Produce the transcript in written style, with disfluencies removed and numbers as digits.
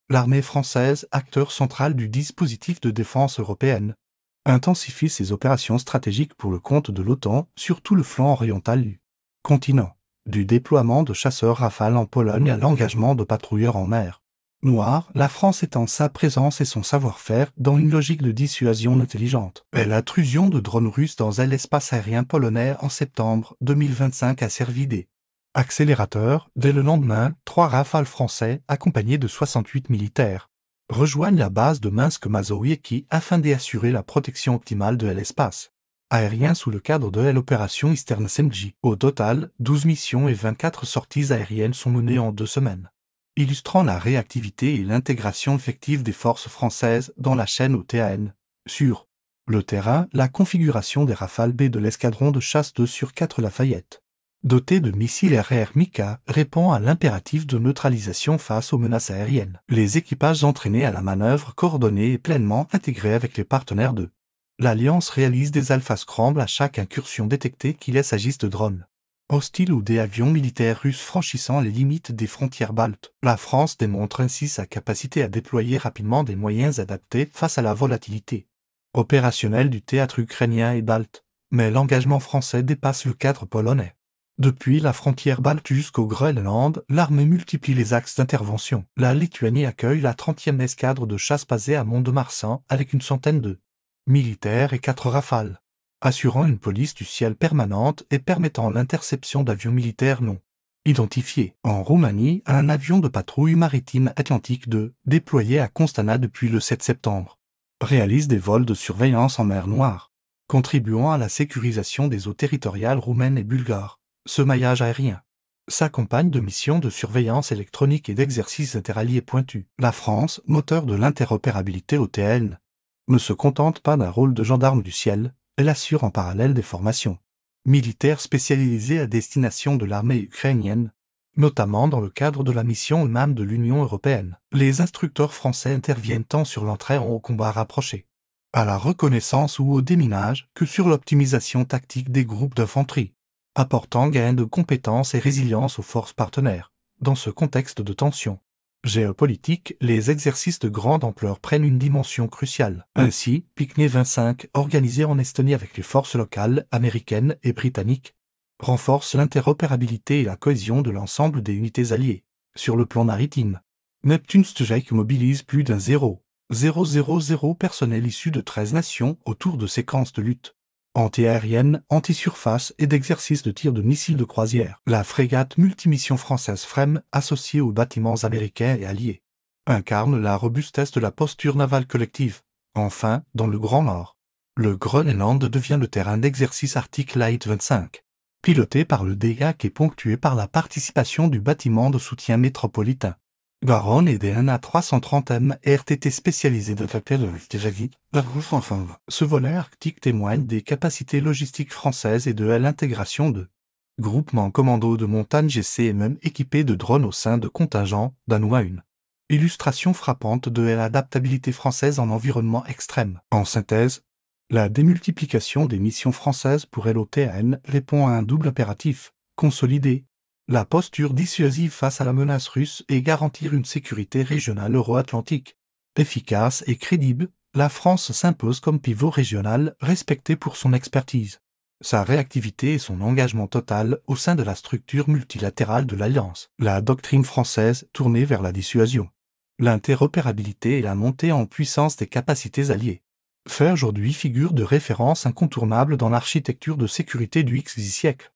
L'armée française, acteur central du dispositif de défense européenne, intensifie ses opérations stratégiques pour le compte de l'OTAN sur tout le flanc oriental du continent, du déploiement de chasseurs Rafale en Pologne à l'engagement de patrouilleurs en mer Noire, la France étend sa présence et son savoir-faire dans une logique de dissuasion intelligente. Et l'intrusion de drones russes dans l'espace aérien polonais en septembre 2025 a servi d'accélérateur. Dès le lendemain, 3 Rafales français, accompagnés de 68 militaires, rejoignent la base de Minsk-Mazowiecki afin d'assurer la protection optimale de l'espace aérien sous le cadre de l'opération Eastern SMG. Au total, 12 missions et 24 sorties aériennes sont menées en 2 semaines, illustrant la réactivité et l'intégration effective des forces françaises dans la chaîne OTAN. Sur le terrain, la configuration des Rafales B de l'escadron de chasse 2/4 Lafayette, doté de missiles RR Mika, répond à l'impératif de neutralisation face aux menaces aériennes. Les équipages entraînés à la manœuvre coordonnée et pleinement intégrés avec les partenaires de l'Alliance réalisent des Alpha Scramble à chaque incursion détectée qu'il s'agisse de drones hostiles ou des avions militaires russes franchissant les limites des frontières baltes. La France démontre ainsi sa capacité à déployer rapidement des moyens adaptés face à la volatilité opérationnelle du théâtre ukrainien et balte. Mais l'engagement français dépasse le cadre polonais. Depuis la frontière balte jusqu'au Groenland, l'armée multiplie les axes d'intervention. La Lituanie accueille la 30e escadre de chasse basée à Mont-de-Marsan avec une centaine de militaires et 4 Rafales, assurant une police du ciel permanente et permettant l'interception d'avions militaires non identifiés. En Roumanie, un avion de patrouille maritime Atlantique 2, déployé à Constana depuis le 7 septembre, réalise des vols de surveillance en mer Noire, contribuant à la sécurisation des eaux territoriales roumaines et bulgares. Ce maillage aérien s'accompagne de missions de surveillance électronique et d'exercices interalliés pointus. La France, moteur de l'interopérabilité OTAN, ne se contente pas d'un rôle de gendarme du ciel, elle assure en parallèle des formations militaires spécialisées à destination de l'armée ukrainienne, notamment dans le cadre de la mission EMAM de l'Union européenne. Les instructeurs français interviennent tant sur l'entrée au combat rapproché, à la reconnaissance ou au déminage, que sur l'optimisation tactique des groupes d'infanterie, apportant gain de compétences et résilience aux forces partenaires. Dans ce contexte de tension géopolitique, les exercices de grande ampleur prennent une dimension cruciale. Ainsi, Picnic 25, organisé en Estonie avec les forces locales, américaines et britanniques, renforce l'interopérabilité et la cohésion de l'ensemble des unités alliées. Sur le plan maritime, Neptune Strike mobilise plus d'un 0,000 personnel issus de 13 nations autour de séquences de lutte anti-aérienne, anti-surface et d'exercices de tir de missiles de croisière. La frégate multimission française FREM, associée aux bâtiments américains et alliés, incarne la robustesse de la posture navale collective. Enfin, dans le Grand Nord, le Groenland devient le terrain d'exercice Arctic Light 25, piloté par le DEAC et ponctué par la participation du bâtiment de soutien métropolitain Garonne et des NA330M RTT spécialisés de facteurs de Ce volet arctique témoigne des capacités logistiques françaises et de l'intégration de groupements commando de montagne GCMM équipés de drones au sein de contingents danois. Une illustration frappante de l'adaptabilité française en environnement extrême. En synthèse, la démultiplication des missions françaises pour l'OTAN répond à un double impératif: consolider la posture dissuasive face à la menace russe et garantir une sécurité régionale euro-atlantique efficace et crédible. La France s'impose comme pivot régional respecté pour son expertise, sa réactivité et son engagement total au sein de la structure multilatérale de l'Alliance. La doctrine française tournée vers la dissuasion, l'interopérabilité et la montée en puissance des capacités alliées fait aujourd'hui figure de référence incontournable dans l'architecture de sécurité du XXe siècle.